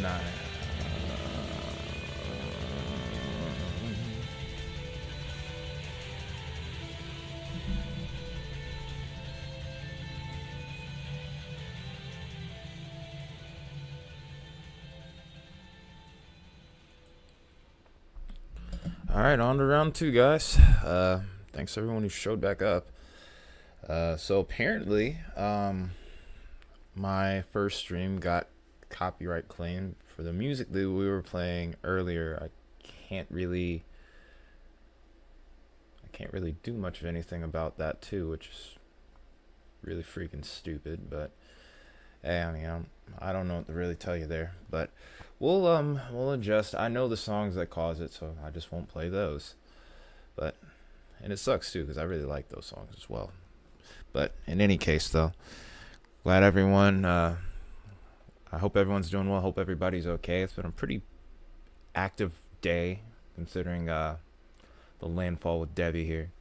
Nah. All right, on to round two, guys. Thanks everyone who showed back up. So apparently, my first stream got copyright claim for the music that we were playing earlier. Can't really, I can't really do much of anything about that too, which is really freaking stupid. But hey, I mean, I don't know what to really tell you there. But we'll adjust. I know the songs that cause it, so I just won't play those. But and it sucks too because I really like those songs as well. But in any case, though, glad everyone. I hope everyone's doing well. Hope everybody's okay. It's been a pretty active day considering the landfall with Debby here.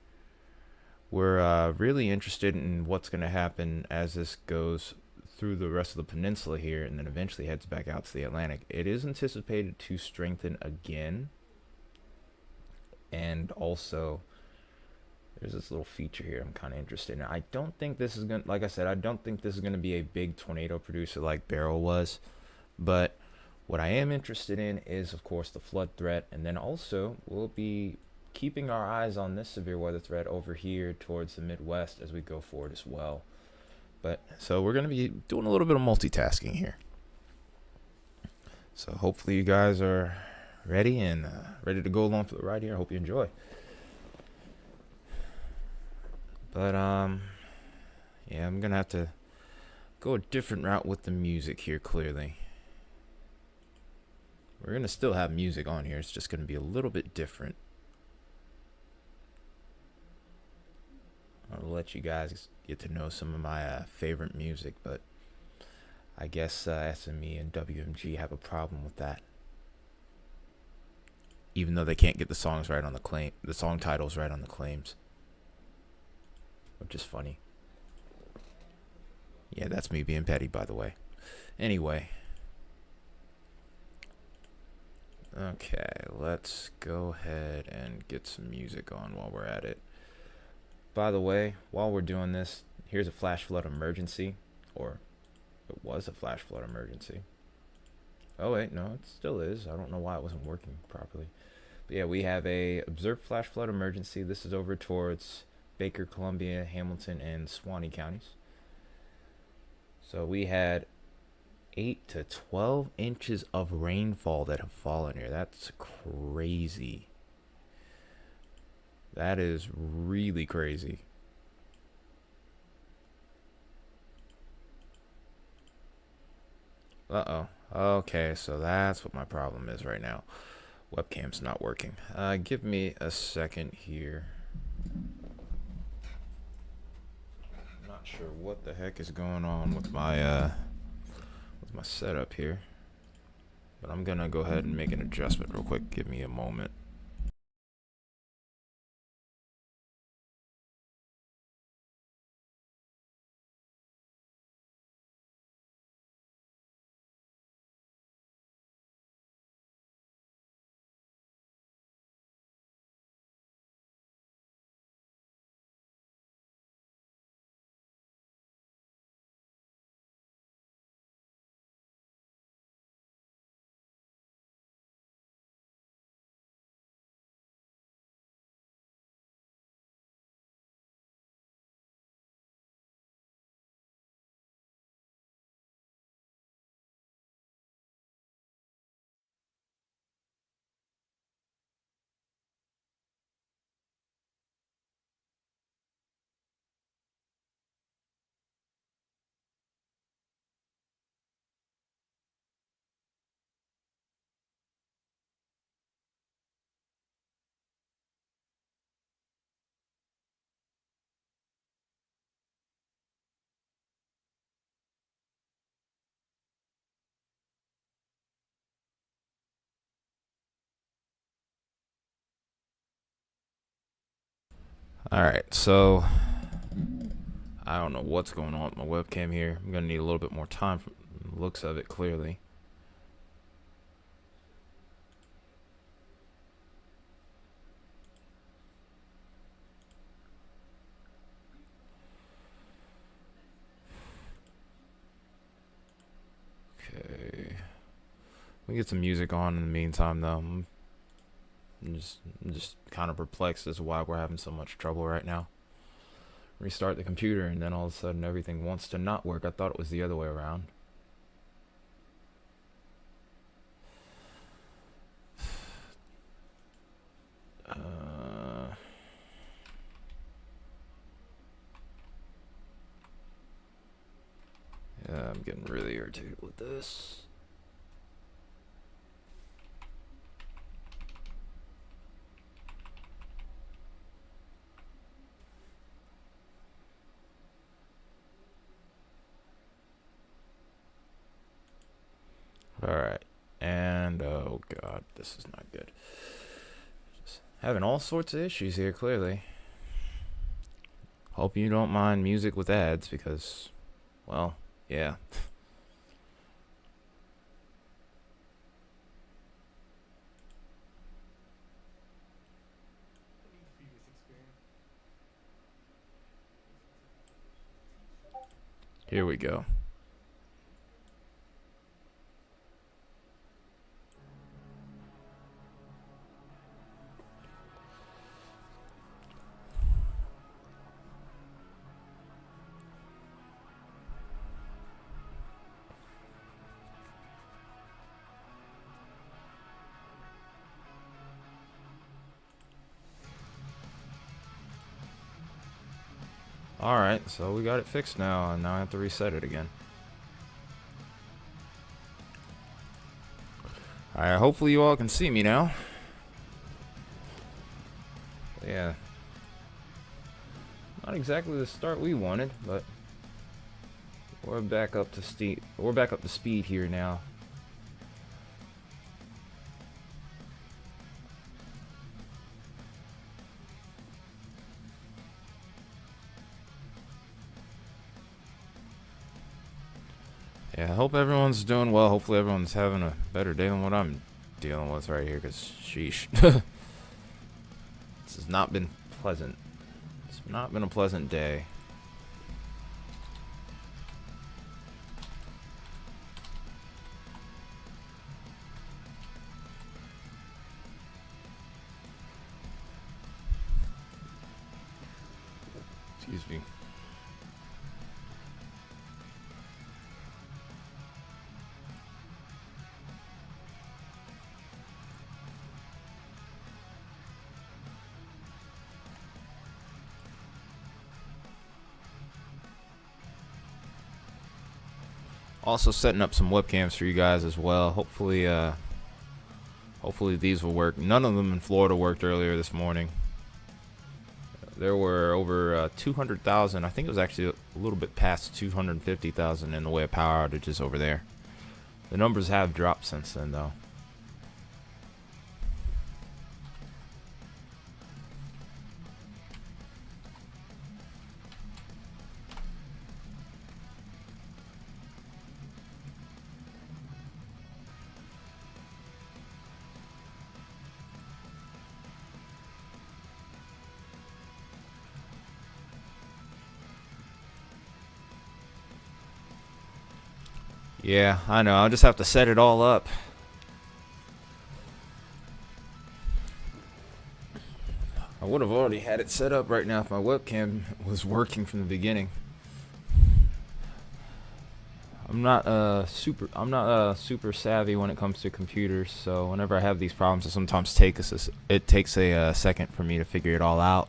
We're really interested in what's going to happen as this goes through the rest of the peninsula here and then eventually heads back out to the Atlantic. It is anticipated to strengthen again. And also, there's this little feature here I'm kind of interested in. I don't think this is going to, like I said, I don't think this is going to be a big tornado producer like Beryl was. But what I am interested in is, of course, the flood threat. And then also, we'll be keeping our eyes on this severe weather threat over here towards the Midwest as we go forward as well. But so we're going to be doing a little bit of multitasking here. So hopefully you guys are ready and ready to go along for the ride here. I hope you enjoy. But yeah, I'm gonna have to go a different route with the music here. Clearly, we're gonna still have music on here. It's just gonna be a little bit different. I'll let you guys get to know some of my favorite music, but I guess SME and WMG have a problem with that. Even though they can't get the songs right on the song titles right on the claims, which is funny. Yeah, that's me being petty, by the way. Anyway. Okay, let's go ahead and get some music on while we're at it. By the way, while we're doing this, here's a flash flood emergency. Or, it was a flash flood emergency. Oh wait, no, it still is. I don't know why it wasn't working properly. But yeah, we have a observed flash flood emergency. This is over towards Baker, Columbia, Hamilton, and Suwannee counties. So we had 8 to 12 inches of rainfall that have fallen here. That's crazy. That is really crazy. Uh-oh. Okay, so that's what my problem is right now. Webcam's not working. Give me a second here. I'm not sure what the heck is going on with my setup here. But I'm gonna go ahead and make an adjustment real quick. Give me a moment. Alright, so I don't know what's going on with my webcam here. I'm gonna need a little bit more time from the looks of it, clearly. We get some music on in the meantime, though. I'm just kind of perplexed as to why we're having so much trouble right now. Restart the computer, and then all of a sudden everything wants to not work. I thought it was the other way around. Yeah, I'm getting really irritated with this. Alright. And, oh god, this is not good. Just having all sorts of issues here, clearly. Hope you don't mind music with ads, because, well, yeah. Here we go. Alright, so we got it fixed now, and now I have to reset it again. Alright, hopefully you all can see me now. Yeah. Not exactly the start we wanted, but we're back up to speed here now. Yeah, I hope everyone's doing well. Hopefully everyone's having a better day than what I'm dealing with right here, because sheesh. This has not been pleasant. It's not been a pleasant day. Excuse me. Also setting up some webcams for you guys as well. Hopefully these will work. None of them in Florida worked earlier this morning. There were over 200,000. I think it was actually a little bit past 250,000 in the way of power outages over there. The numbers have dropped since then, though. Yeah, I know. I'll just have to set it all up. I would have already had it set up right now if my webcam was working from the beginning. I'm not super savvy when it comes to computers, so whenever I have these problems, it sometimes takes a second for me to figure it all out.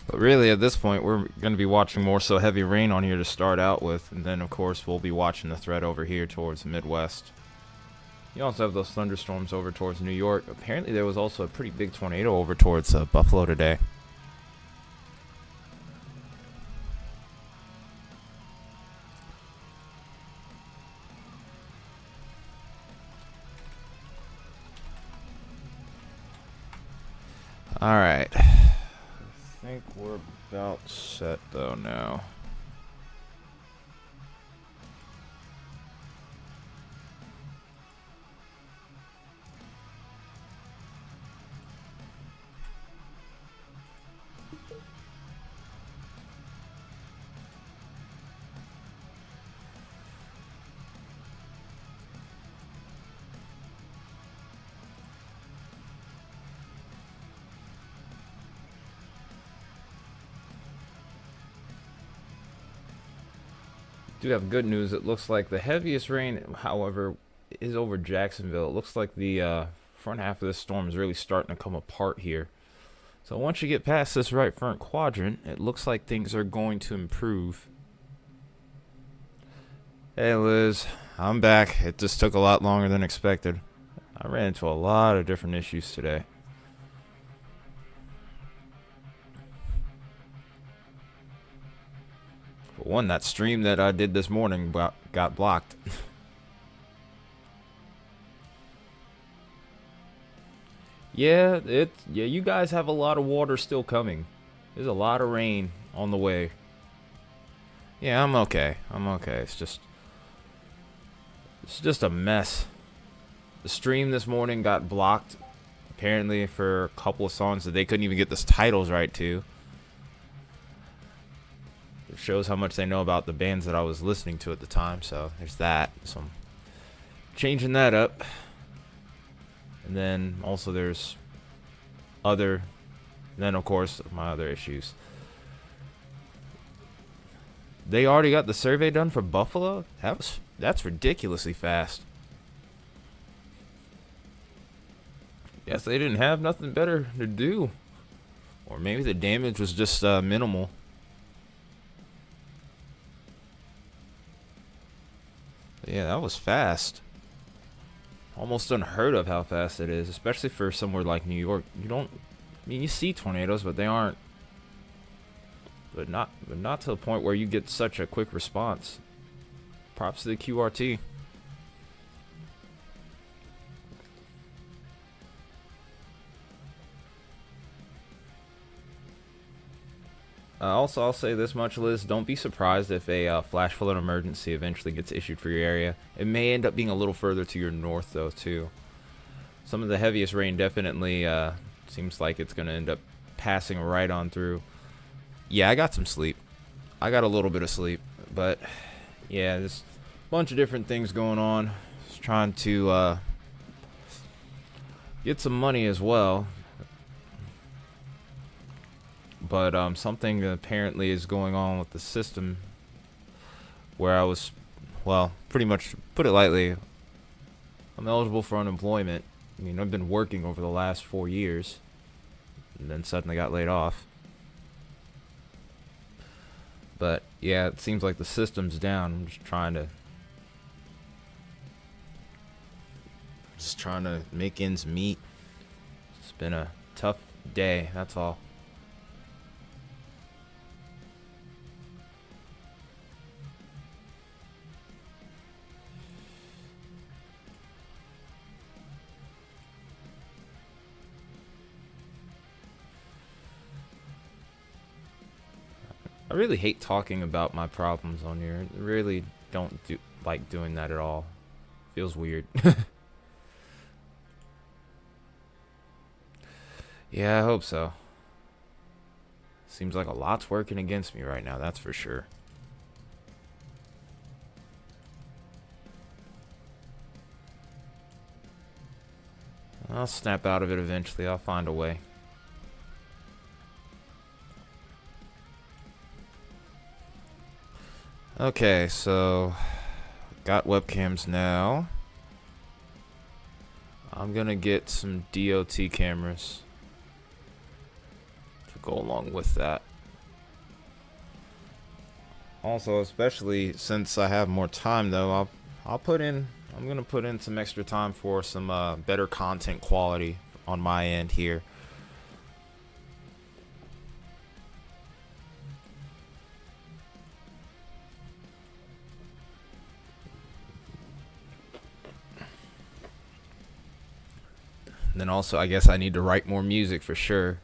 But really, at this point, we're going to be watching more so heavy rain on here to start out with, and then, of course, we'll be watching the threat over here towards the Midwest. You also have those thunderstorms over towards New York. Apparently, there was also a pretty big tornado over towards Buffalo today. Alright. I think we're about set, though, now. do have good news. It looks like the heaviest rain, however, is over Jacksonville. It looks like the front half of this storm is really starting to come apart here. So once you get past this right front quadrant, it looks like things are going to improve. Hey Liz, I'm back. It just took a lot longer than expected. I ran into a lot of different issues today. For one, that stream that I did this morning got blocked. Yeah, you guys have a lot of water still coming. There's a lot of rain on the way. Yeah, I'm okay. It's just a mess. The stream this morning got blocked, apparently for a couple of songs that they couldn't even get the titles right to. It shows how much they know about the bands that I was listening to at the time, so there's that. So I'm changing that up. And then also there's then of course my other issues. They already got the survey done for Buffalo? That's ridiculously fast. Guess they didn't have nothing better to do. Or maybe the damage was just minimal. But yeah, that was fast. Almost unheard of how fast it is, especially for somewhere like New York. You see tornadoes, but they aren't. But not to the point where you get such a quick response. Props to the QRT. Also, I'll say this much, Liz. Don't be surprised if a flash flood emergency eventually gets issued for your area. It may end up being a little further to your north, though, too. Some of the heaviest rain definitely seems like it's going to end up passing right on through. Yeah, I got some sleep. I got a little bit of sleep. But, yeah, there's a bunch of different things going on. Just trying to get some money as well. But something apparently is going on with the system where I was, well, pretty much, put it lightly, I'm eligible for unemployment. I mean, I've been working over the last 4 years and then suddenly got laid off. But yeah, it seems like the system's down. I'm just trying to make ends meet. It's been a tough day, that's all. I really hate talking about my problems on here. I really don't like doing that at all. Feels weird. Yeah, I hope so. Seems like a lot's working against me right now, that's for sure. I'll snap out of it eventually. I'll find a way. Okay, so got webcams now. I'm gonna get some DOT cameras to go along with that. Also, especially since I have more time though, I'm gonna put in some extra time for some better content quality on my end here. And then also, I guess I need to write more music for sure,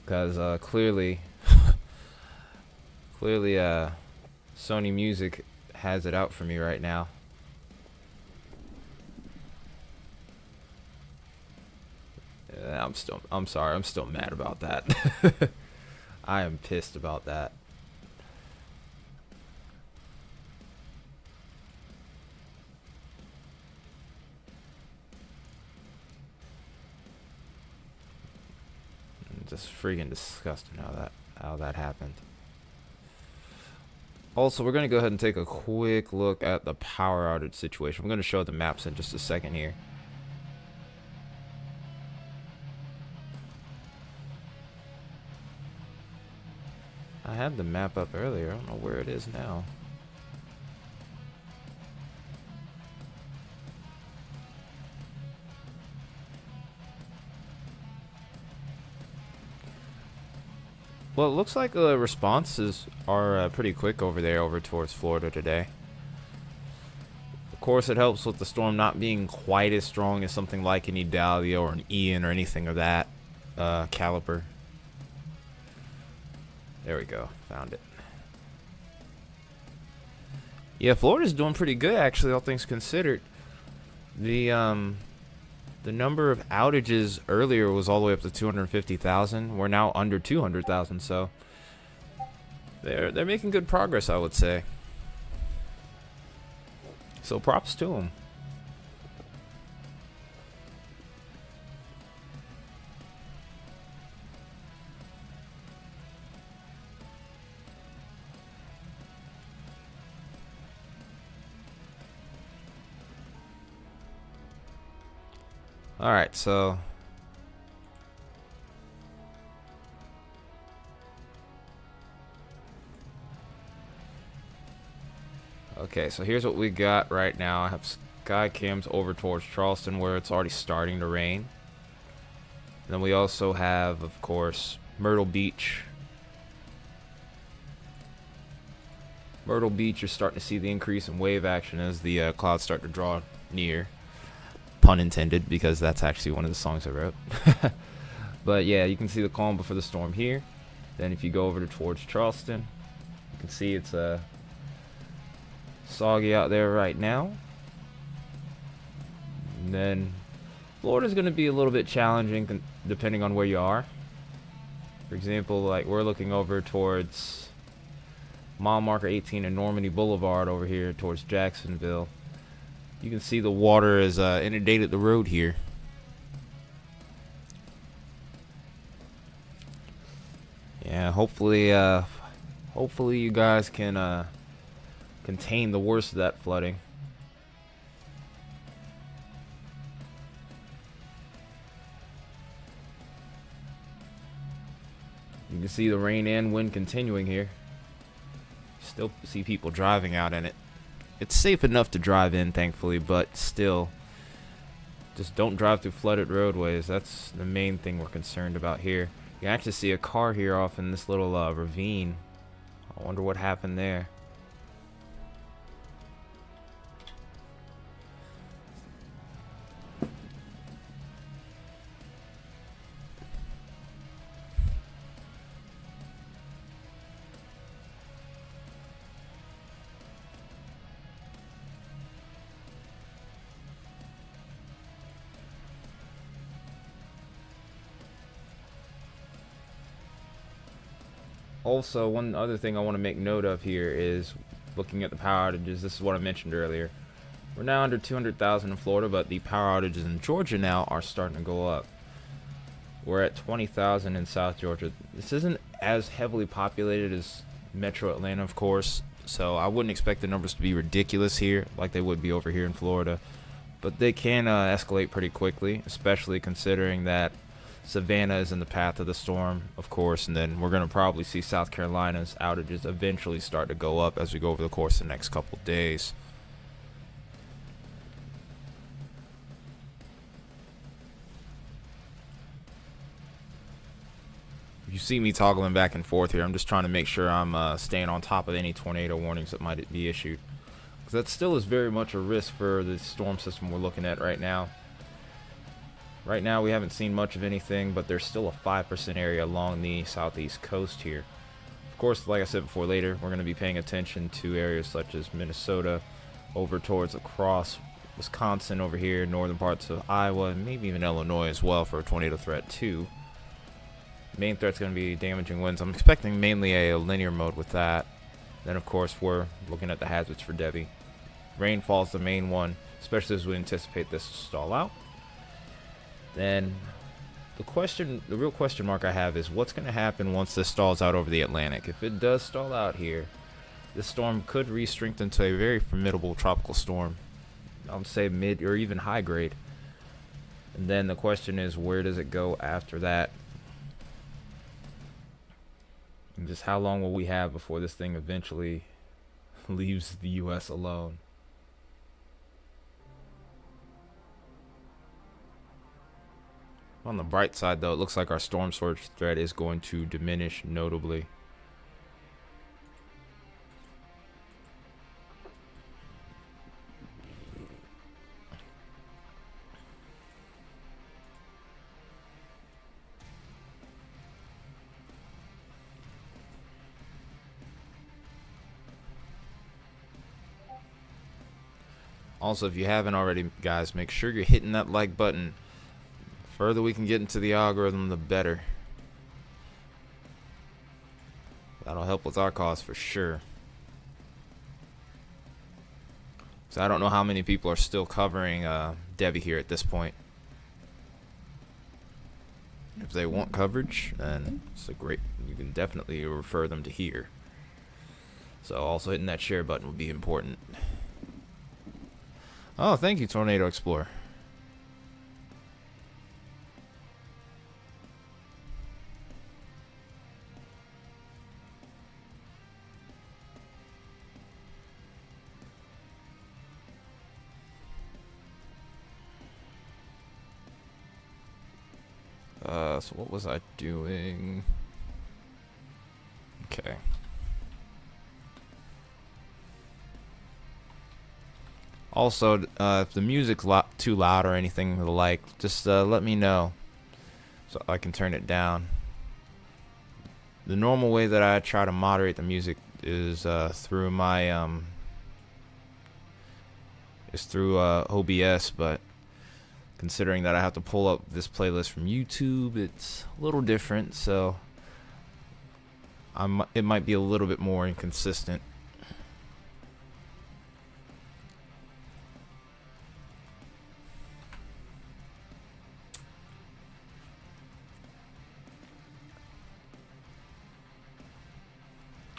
because clearly Sony Music has it out for me right now. I'm sorry, I'm still mad about that. I am pissed about that. Just freaking disgusting how that happened. Also, we're going to go ahead and take a quick look at the power outage situation. We're going to show the maps in just a second here. I had the map up earlier. I don't know where it is now. Well, it looks like the responses are pretty quick over there, over towards Florida today. Of course, it helps with the storm not being quite as strong as something like an Idalia or an Ian or anything of that caliber. There we go. Found it. Yeah, Florida's doing pretty good, actually, all things considered. The number of outages earlier was all the way up to 250,000. We're now under 200,000, so they're making good progress, I would say. So props to them. All right, so okay, so here's what we got right now. I have sky cams over towards Charleston where it's already starting to rain. And then we also have, of course, Myrtle Beach. Myrtle Beach, you're starting to see the increase in wave action as the clouds start to draw near. Pun intended, because that's actually one of the songs I wrote. But yeah, you can see the calm before the storm here. Then if you go over towards Charleston, you can see it's soggy out there right now. And then Florida's going to be a little bit challenging depending on where you are. For example, like we're looking over towards mile marker 18 and Normandy Boulevard over here towards Jacksonville. You can see the water has inundated the road here. Yeah, hopefully you guys can contain the worst of that flooding. You can see the rain and wind continuing here. Still see people driving out in it. It's safe enough to drive in, thankfully, but still, just don't drive through flooded roadways. That's the main thing we're concerned about here. You can actually see a car here off in this little ravine. I wonder what happened there. Also, one other thing I want to make note of here is looking at the power outages. This is what I mentioned earlier. We're now under 200,000 in Florida, but the power outages in Georgia now are starting to go up. We're at 20,000 in South Georgia. This isn't as heavily populated as Metro Atlanta, of course, so I wouldn't expect the numbers to be ridiculous here like they would be over here in Florida. But they can escalate pretty quickly, especially considering that Savannah is in the path of the storm, of course, and then we're going to probably see South Carolina's outages eventually start to go up as we go over the course of the next couple of days. You see me toggling back and forth here. I'm just trying to make sure I'm staying on top of any tornado warnings that might be issued, because that still is very much a risk for the storm system we're looking at right now. Right now we haven't seen much of anything, but there's still a 5% area along the southeast coast here. Of course, like I said before, later we're going to be paying attention to areas such as Minnesota, over towards across Wisconsin over here, northern parts of Iowa, and maybe even Illinois as well for a tornado threat too. Main threat's going to be damaging winds. I'm expecting mainly a linear mode with that. Then of course we're looking at the hazards for Debby. Rainfall's the main one, especially as we anticipate this to stall out. Then the real question mark I have is what's going to happen once this stalls out over the Atlantic. If it does stall out here, this storm could re-strengthen to a very formidable tropical storm. I would say mid or even high grade. And then the question is, where does it go after that? And just how long will we have before this thing eventually leaves the U.S. alone? On the bright side, though, it looks like our storm surge threat is going to diminish notably. Also, if you haven't already, guys, make sure you're hitting that like button. The further we can get into the algorithm, the better. That'll help with our cause for sure. So I don't know how many people are still covering Debby here at this point. If they want coverage, then it's a great. You can definitely refer them to here. So also hitting that share button would be important. Oh, thank you, Tornado Explorer. So what was I doing? Okay. Also, if the music's too loud or anything like, just let me know so I can turn it down. The normal way that I try to moderate the music is through my OBS, but considering that I have to pull up this playlist from YouTube, it's a little different, so it might be a little bit more inconsistent.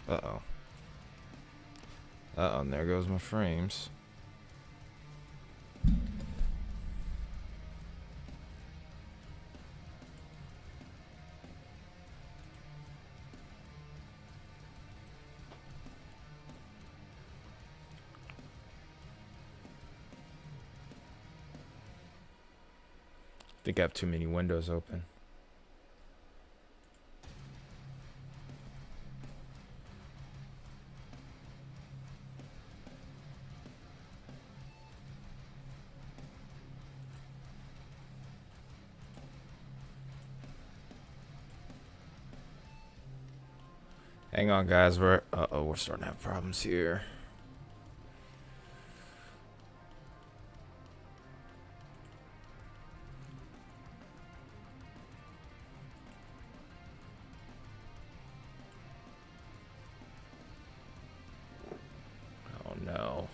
Uh-oh. Uh-oh, and there goes my frames. I think I have too many windows open. Hang on, guys. We're starting to have problems here. Oh no.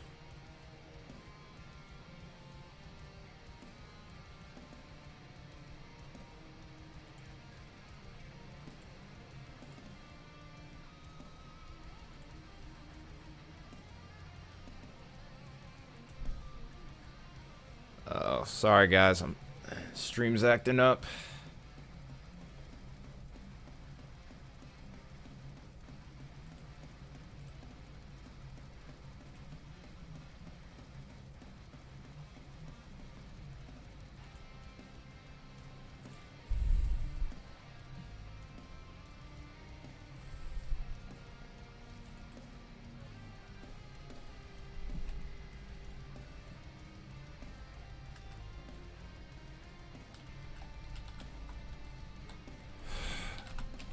Oh, sorry guys. Stream's acting up.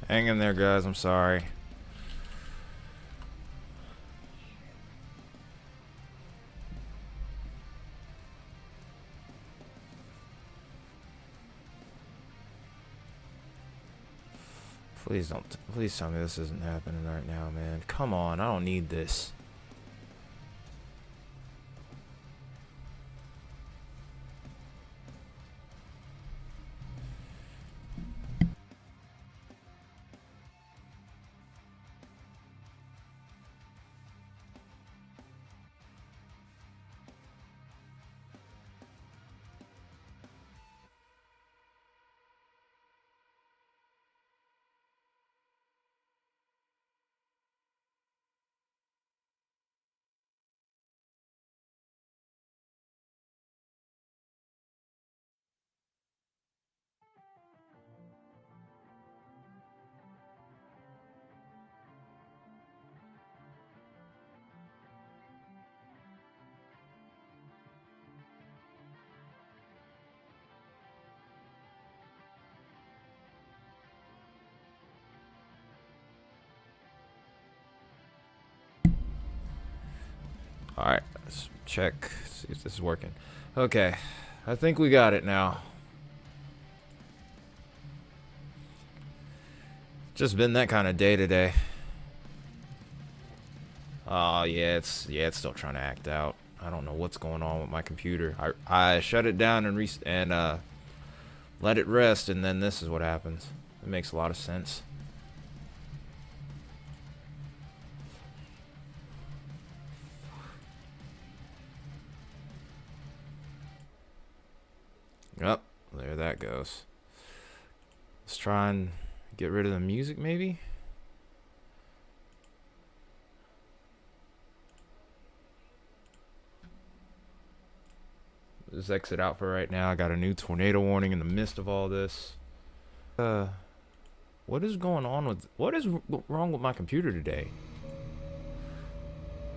Hang in there, guys. I'm sorry. Please tell me this isn't happening right now, man. Come on, I don't need this. Alright, let's check, see if this is working. Okay, I think we got it now. Just been that kind of day today. Oh yeah, it's still trying to act out. I don't know what's going on with my computer. I shut it down and let it rest, and then this is what happens. It makes a lot of sense. Yep, there that goes. Let's try and get rid of the music, maybe. Just exit out for right now. I got a new tornado warning in the midst of all this. What is going on with... What is wrong with my computer today?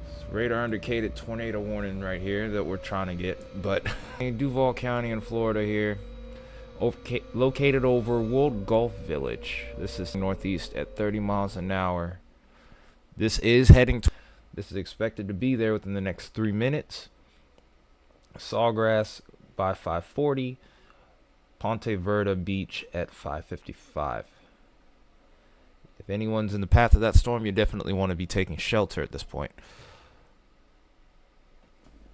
It's radar indicated tornado warning right here that we're trying to get. But Duval County in Florida here. Located over World Gulf Village. This is northeast at 30 miles an hour. This is heading to... This is expected to be there within the next 3 minutes. Sawgrass by 5:40, Ponte Verde Beach at 5:55. If anyone's in the path of that storm, you definitely want to be taking shelter at this point.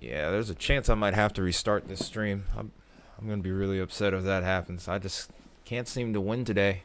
Yeah, there's a chance I might have to restart this stream. I'm going to be really upset if that happens. I just can't seem to win today.